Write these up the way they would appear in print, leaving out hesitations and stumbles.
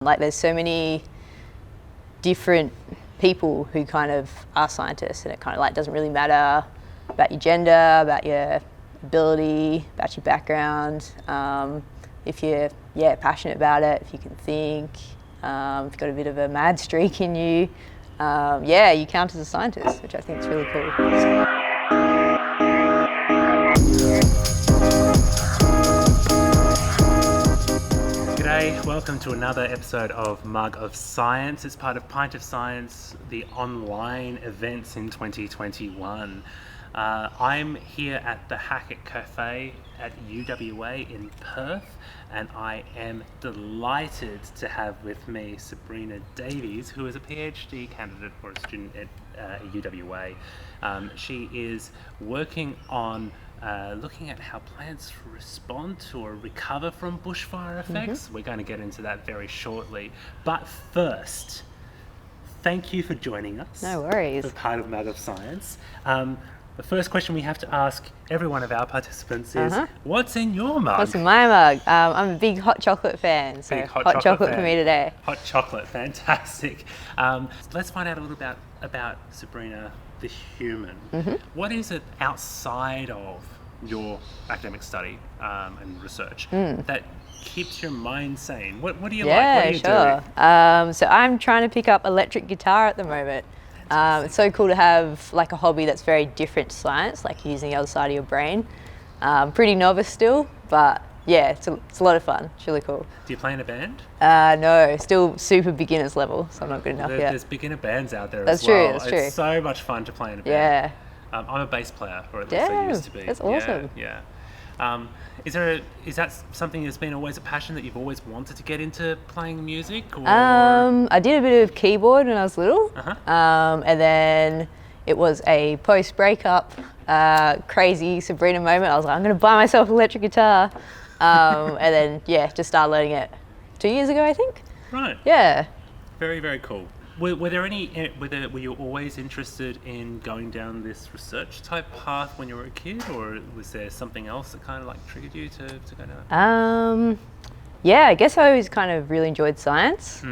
Like there's so many different people who kind of are scientists, and it kind of like doesn't really matter about your gender, about your ability, about your background. If you're passionate about it, if you can think, if you've got a bit of a mad streak in you, you count as a scientist, which I think is really cool. G'day, welcome to another episode of Mug of Science. It's part of Pint of Science, the online events in 2021. I'm here at the Hackett Cafe at UWA in Perth, and I am delighted to have with me Sabrina Davies, who is a PhD candidate or a student at UWA. She is working on looking at how plants respond to or recover from bushfire effects. Mm-hmm. We're going to get into that very shortly. But first, thank you for joining us. No worries. For part of Mug of Science. The first question we have to ask every one of our participants is, what's in your mug? What's in my mug? I'm a big hot chocolate fan, so hot chocolate for me today. Hot chocolate, fantastic. Let's find out a little about Sabrina the human. Mm-hmm. What is it outside of your academic study and research that keeps your mind sane? What do you like? What do you do? So I'm trying to pick up electric guitar at the moment. It's so cool to have like a hobby that's very different to science, like using the other side of your brain. Pretty novice still, but yeah, it's a lot of fun. It's really cool. Do you play in a band? No, still super beginner's level, so I'm not good enough yet. There's beginner bands out there as well. That's true. It's so much fun to play in a band. Yeah. I'm a bass player, or at least I used to be. That's awesome. Yeah. Is that something that's been always a passion, that you've always wanted to get into playing music? Or? I did a bit of keyboard when I was little, and then it was a post-breakup crazy Sabrina moment. I was like, I'm going to buy myself an electric guitar, and then just started learning it 2 years ago, I think. Right. Yeah. Very, very cool. Were you always interested in going down this research type path when you were a kid, or was there something else that kind of like triggered you to go down? I guess I always kind of really enjoyed science.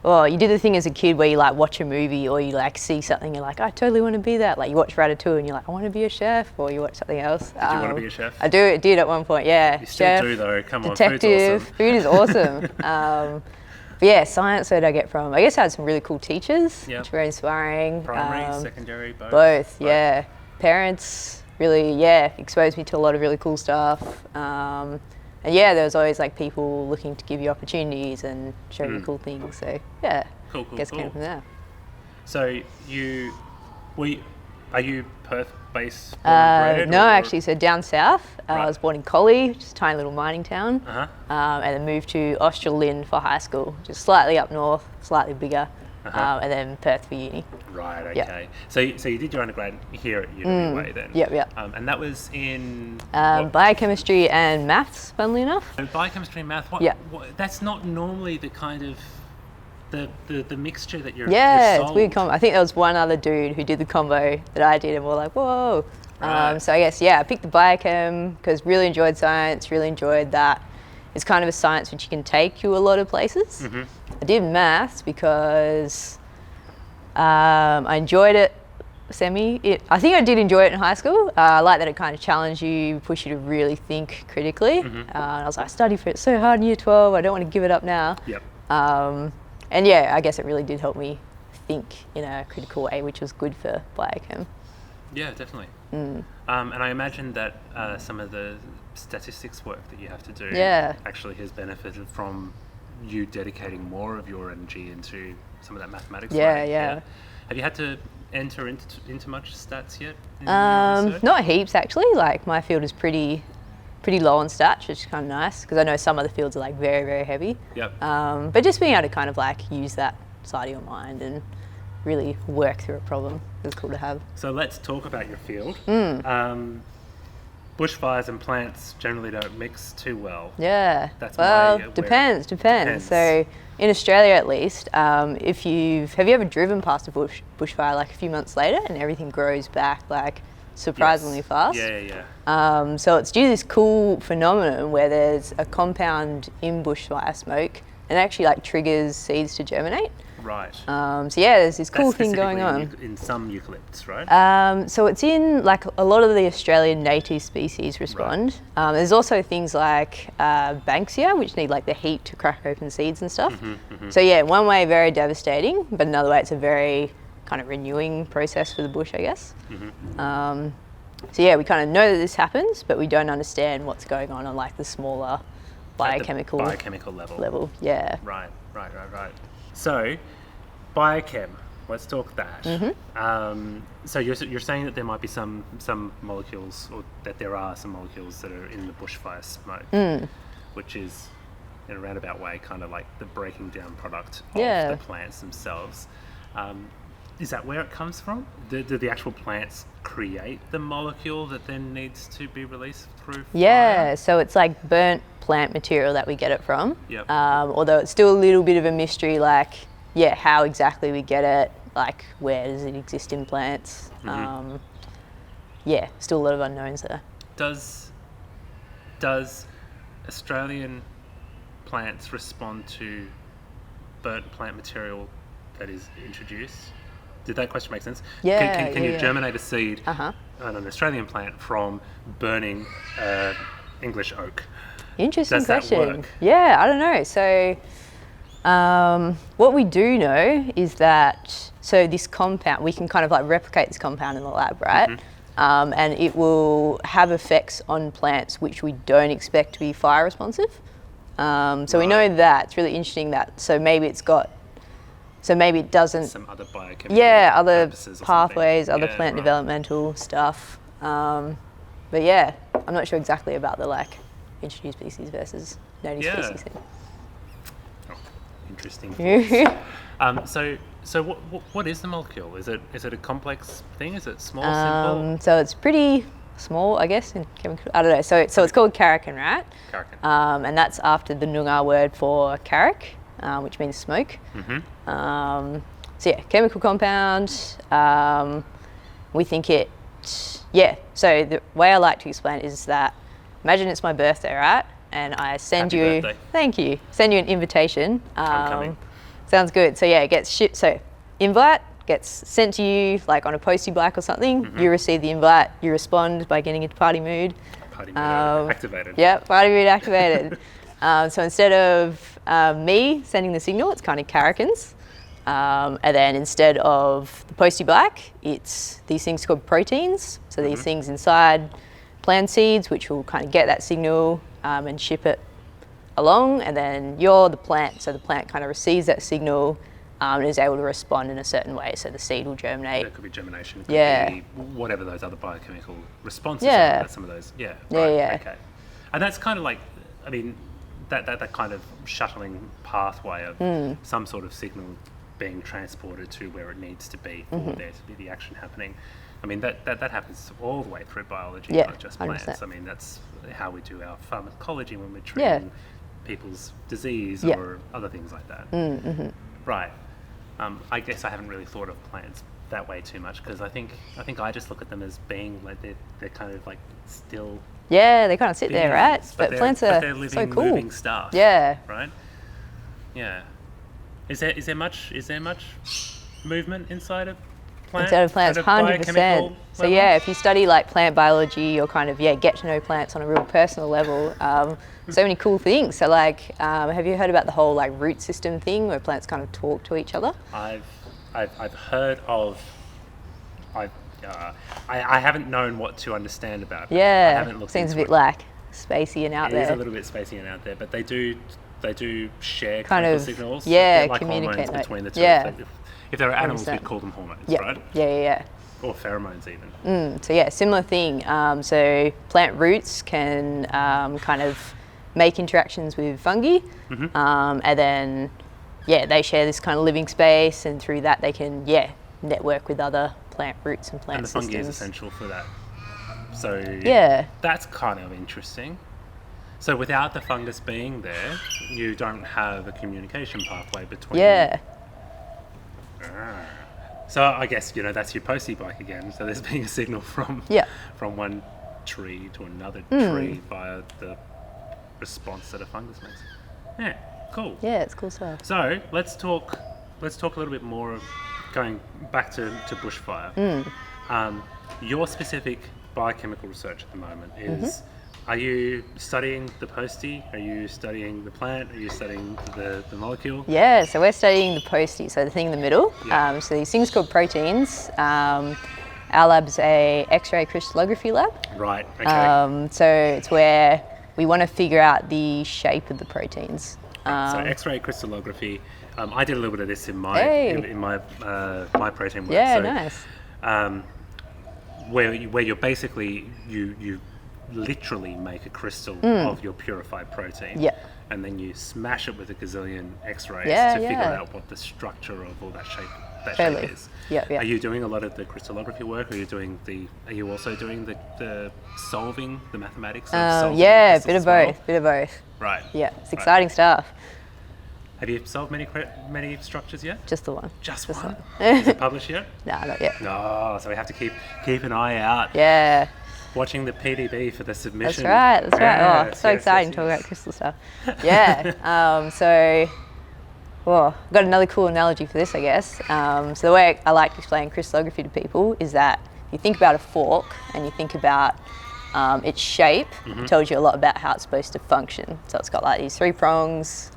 Well, you do the thing as a kid where you like watch a movie or you like see something, you're like, I totally want to be that. Like you watch Ratatouille and you're like, I want to be a chef, or you watch something else. Did you want to be a chef? I did at one point, yeah. You still chef, do though, come on, detective, food is awesome. But yeah, science, where did I get from? I guess I had some really cool teachers, which were very inspiring. Primary, secondary, both? Both, yeah. Parents really, exposed me to a lot of really cool stuff. And there was always like people looking to give you opportunities and show you cool things. So yeah, cool. It came from there. So are you Perth-based? No, actually, so down south. I was born in Collie, just a tiny little mining town, and then moved to Australind for high school, just slightly up north, slightly bigger, and then Perth for uni. Right, okay. Yep. So you did your undergrad here at UWA then? Yep. And that was in? Biochemistry and maths, funnily enough. So biochemistry and math, that's not normally the kind of the mixture that you're it's weird I think there was one other dude who did the combo that I did, and we're like, whoa. Right. So I guess I picked the biochem because really enjoyed science, really enjoyed that it's kind of a science which you can take you a lot of places. I did maths because I enjoyed it I think I did enjoy it in high school. I like that it kind of challenged you, pushed you to really think critically. And I was like, I studied for it so hard in year 12, I don't want to give it up now. Yep. And I guess it really did help me think in a critical way, which was good for biochem. Yeah, definitely. And I imagine that some of the statistics work that you have to do actually has benefited from you dedicating more of your energy into some of that mathematics. Yeah. Have you had to enter into much stats yet? Not heaps, actually. Like my field is pretty low on stats, which is kind of nice because I know some other fields are like very, very heavy. Yep. But just being able to kind of like use that side of your mind and really work through a problem is cool to have. So let's talk about your field. Bushfires and plants generally don't mix too well. Yeah. That's depends. So in Australia, at least, have you ever driven past a bushfire like a few months later and everything grows back like surprisingly fast. Yeah. So it's due to this cool phenomenon where there's a compound in bushfire smoke and it actually like triggers seeds to germinate. Right. So yeah, there's this cool That's thing going on. specifically in some eucalypts, right? So it's in like a lot of the Australian native species respond. There's also things like Banksia, which need like the heat to crack open seeds and stuff. So yeah, in one way very devastating, but another way it's a very kind of renewing process for the bush, I guess. So yeah, we kind of know that this happens, but we don't understand what's going on like the smaller biochemical level. Yeah. Right. So, biochem. Let's talk that. So you're saying that there might be some molecules, or that there are some molecules that are in the bushfire smoke, which is in a roundabout way kind of like the breaking down product of the plants themselves. Is that where it comes from? Do the actual plants create the molecule that then needs to be released through fire? Yeah, so it's like burnt plant material that we get it from. Yep. Although it's still a little bit of a mystery, like, how exactly we get it, like where does it exist in plants? Still a lot of unknowns there. Does Australian plants respond to burnt plant material that is introduced? Did that question make sense? Yeah. Can you germinate a seed Uh-huh. on an Australian plant from burning English oak? Interesting Does that question. work? Yeah, I don't know. So what we do know is that, so this compound, we can kind of like replicate this compound in the lab, right? And it will have effects on plants which we don't expect to be fire responsive. So we know that. It's really interesting that, so maybe it doesn't. Some other biochemical Other purposes or pathways, something. other plant developmental stuff. But yeah, I'm not sure exactly about the like introduced species versus native species thing. Oh, interesting. So what is the molecule? Is it a complex thing? Is it small, simple? So it's pretty small, I guess, in chemical. I don't know. So it's called Karakin, right? Karakin. And that's after the Noongar word for karak, which means smoke. So yeah, chemical compound. We think it. Yeah. So the way I like to explain it is that, imagine it's my birthday, right? And I send Happy you. birthday. Thank you. Send you an invitation. I'm coming. Sounds good. So yeah, it gets shipped. So invite gets sent to you like on a postie black or something. You receive the invite. You respond by getting into party mood. Party mode activated. Yeah, party mood activated. So instead of me sending the signal, it's kind of Karakins. And then instead of the postie black, it's these things called proteins. So these things inside plant seeds, which will kind of get that signal and ship it along. And then you're the plant. So the plant kind of receives that signal and is able to respond in a certain way. So the seed will germinate. That could be germination. It could be whatever those other biochemical responses Yeah. are. Some of those. Yeah. Yeah, Right. yeah. Okay. And that's kind of like, I mean, that kind of shuttling pathway of some sort of signal being transported to where it needs to be for there to be the action happening. I mean, that happens all the way through biology, Yeah, not just plants. 100%. I mean, that's how we do our pharmacology when we're treating people's disease or other things like that. Right. I guess I haven't really thought of plants that way too much, because I think I just look at them as being like they're kind of like still Yeah, they kind of sit there, right? beings, But they're- plants but are they're living, so cool. moving stuff. Yeah. Right. Yeah. Is there much movement inside of plants? Instead of plants, at a 100%. biochemical So level? yeah, if you study like plant biology or kind of get to know plants on a real personal level, so many cool things. So like, have you heard about the whole like root system thing where plants kind of talk to each other? I've heard of. I haven't known what to understand about it. I Yeah, haven't looked seems a into bit it. like spacey and out It is there. a little bit spacey and out there, but they do share Kind chemical of, signals. yeah, They're like communicate, hormones like- between the two. yeah. If there are animals, 100%. we'd call them hormones, Yeah, right? yeah. Or pheromones even. So yeah, similar thing. So plant roots can kind of make interactions with fungi, and then they share this kind of living space, and through that they can network with other plant roots and plant And the fungi systems. is essential for that. So Yeah. that's kind of interesting. So without the fungus being there, you don't have a communication pathway between. Yeah. So I guess, that's your postie bike again. So there's being a signal from one tree to another tree via the response that a fungus makes. Yeah, cool. Yeah, it's cool stuff. So let's talk a little bit more of going back to bushfire. Your specific biochemical research at the moment is, are you studying the postie? Are you studying the plant? Are you studying the molecule? Yeah, so we're studying the postie, so the thing in the middle. Yeah. So these things called proteins. Our lab's a X-ray crystallography lab. Right, okay. So it's where we want to figure out the shape of the proteins. So X-ray crystallography. I did a little bit of this in my my protein work. Yeah, so, nice. Where you're basically you literally make a crystal of your purified protein. Yeah. And then you smash it with a gazillion X-rays Yeah, to figure yeah. out what the structure of all that shape Totally. is. Yeah, yeah. Are you doing a lot of the crystallography work? Are you also doing the solving, the mathematics of solving Yeah, crystals bit of as well? both, bit of both. Right. Yeah, it's Right. exciting stuff. Have you solved many structures yet? Just the one. Just Just one? one. Is it published yet? No, not yet. No, so we have to keep an eye out. Yeah, Watching the PDB for the submission. that's right. Oh, Yes, so yes, exciting yes, talking yes. about crystal stuff. Yeah. I've got another cool analogy for this, I guess. So the way I like to explain crystallography to people is that you think about a fork and you think about its shape. It tells you a lot about how it's supposed to function. So it's got like these 3 prongs,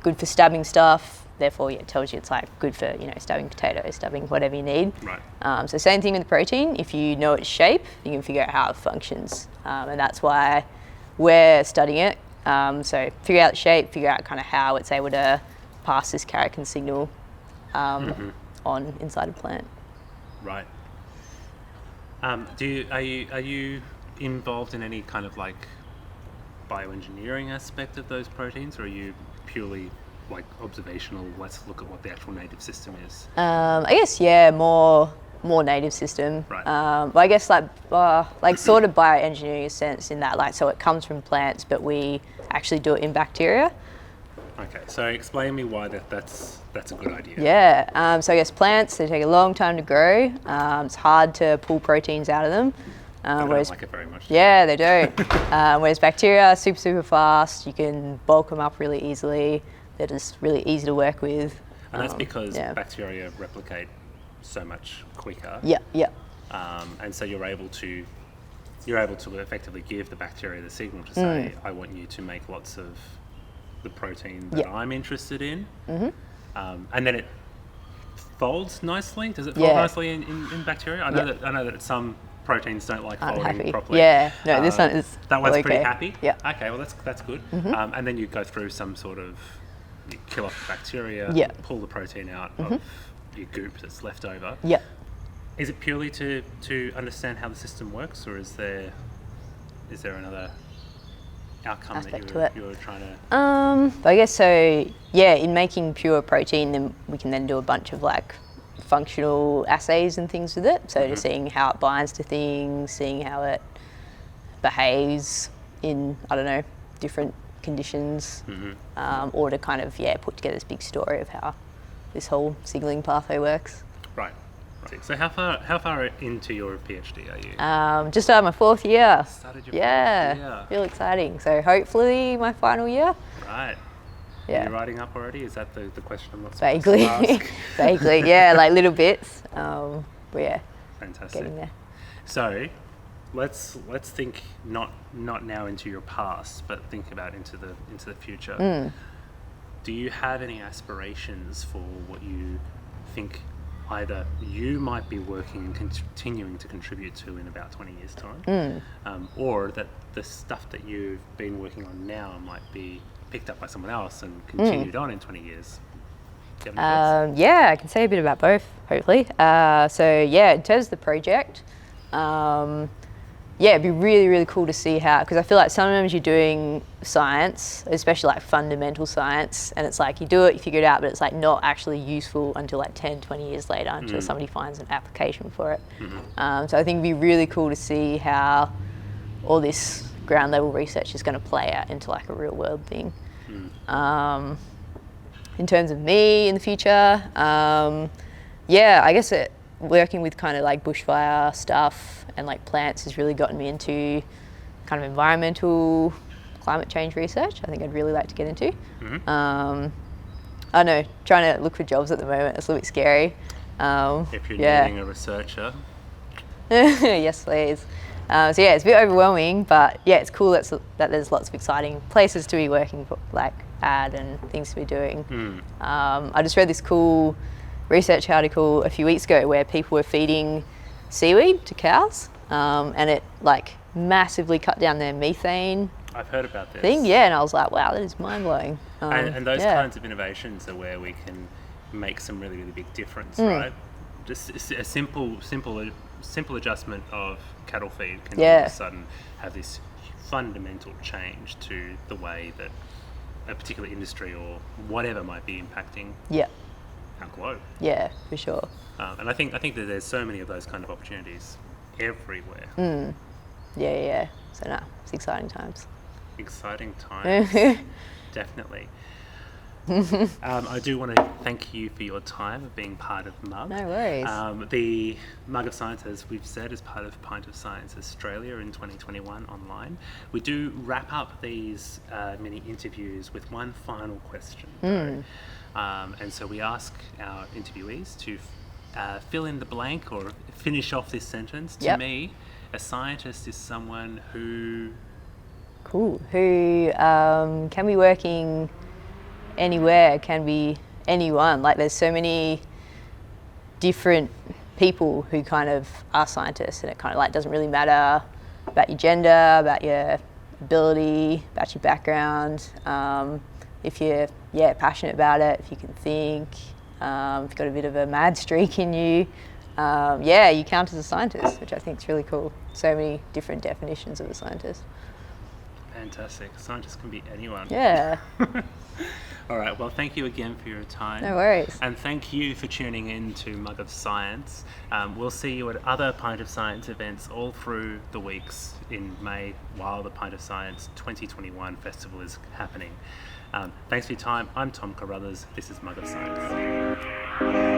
good for stabbing stuff. Therefore, it tells you it's like good for stabbing potatoes, stabbing whatever you need. Right. So same thing with the protein. If you know its shape, you can figure out how it functions, and that's why we're studying it. So figure out the shape, figure out kind of how it's able to pass this Karrakin signal on inside a plant. Right. Are you involved in any kind of like bioengineering aspect of those proteins, or are you purely like observational? Let's look at what the actual native system is. I guess more native system. Right. But I guess like sort of bioengineering in a sense in that so it comes from plants, but we actually do it in bacteria. Okay, so explain me why that's a good idea. Yeah. So I guess plants, they take a long time to grow. It's hard to pull proteins out of them. I don't Whereas like it very much. yeah, they don't. Whereas bacteria, super fast. You can bulk them up really easily. They're just really easy to work with. And that's because yeah. bacteria replicate so much quicker. Yeah. And so you're able to effectively give the bacteria the signal to say, I want you to make lots of the protein that I'm interested in. And then it folds nicely. Does it fold nicely in bacteria? I know that some proteins don't like folding Unhappy. properly. Yeah. No, this one is that one's okay. pretty happy. Yeah. Okay, well that's good. And then you go through some sort of, you kill off the bacteria, Yeah. pull the protein out of your goop that's left over. Yeah. Is it purely to understand how the system works, or is there another outcome Aspect to that it. you're trying to? But I guess so. Yeah, in making pure protein, then we can then do a bunch of like functional assays and things with it. So just seeing how it binds to things, seeing how it behaves in different conditions, or to kind of put together this big story of how this whole signaling pathway works. Right. So how far into your PhD are you? Just started my 4th year. Started your Yeah, 4th year. real exciting. So hopefully my final year. Right. Are Yeah, you writing up already? Is that the question I'm not supposed vaguely, to ask? vaguely. Yeah, like little bits. But yeah, Fantastic. getting there. So let's think not now into your past, but think about into the future. Do you have any aspirations for what you think either you might be working and continuing to contribute to in about 20 years' time, or that the stuff that you've been working on now might be picked up by someone else and continued on in 20 years? Do you have any thoughts? Yeah, I can say a bit about both, hopefully. In terms of the project, it'd be really, really cool to see how, because I feel like sometimes you're doing science, especially like fundamental science, and it's like you do it, you figure it out, but it's like not actually useful until like 10, 20 years later, until somebody finds an application for it. So I think it'd be really cool to see how all this ground level research is going to play out into like a real world thing. In terms of me in the future, yeah, I guess working with kind of like bushfire stuff and like plants has really gotten me into kind of environmental climate change research. I think I'd really like to get into. I don't know, trying to look for jobs at the moment, it's a little bit scary. If you're needing a researcher. Yes, please. So yeah, it's a bit overwhelming, but yeah, it's cool that there's lots of exciting places to be working for, like at and things to be doing. I just read this cool research article a few weeks ago where people were feeding seaweed to cows, and it like massively cut down their methane I've heard about this. thing. Yeah, and I was like, wow, that is mind blowing. And those kinds of innovations are where we can make some really, really big difference, right? Just a simple adjustment of cattle feed can all of a sudden have this fundamental change to the way that a particular industry or whatever might be impacting our globe. Yeah, for sure. And I think that there's so many of those kind of opportunities everywhere. Yeah. So no, it's exciting times. Exciting times, definitely. I do want to thank you for your time of being part of MUG. No worries. The MUG of Science, as we've said, is part of Pint of Science Australia in 2021 online. We do wrap up these mini interviews with one final question, though. And so we ask our interviewees to fill in the blank or finish off this sentence. To me, a scientist is someone who... Cool. Who can be working anywhere, can be anyone. Like there's so many different people who kind of are scientists, and it kind of like doesn't really matter about your gender, about your ability, about your background. If you're passionate about it, if you can think, if you've got a bit of a mad streak in you, you count as a scientist, which I think is really cool. So many different definitions of a scientist. Fantastic. Scientists can be anyone. Yeah. All right. Well, thank you again for your time. No worries. And thank you for tuning in to Mug of Science. We'll see you at other Pint of Science events all through the weeks in May while the Pint of Science 2021 festival is happening. Thanks for your time. I'm Tom Carruthers. This is Mug of Science.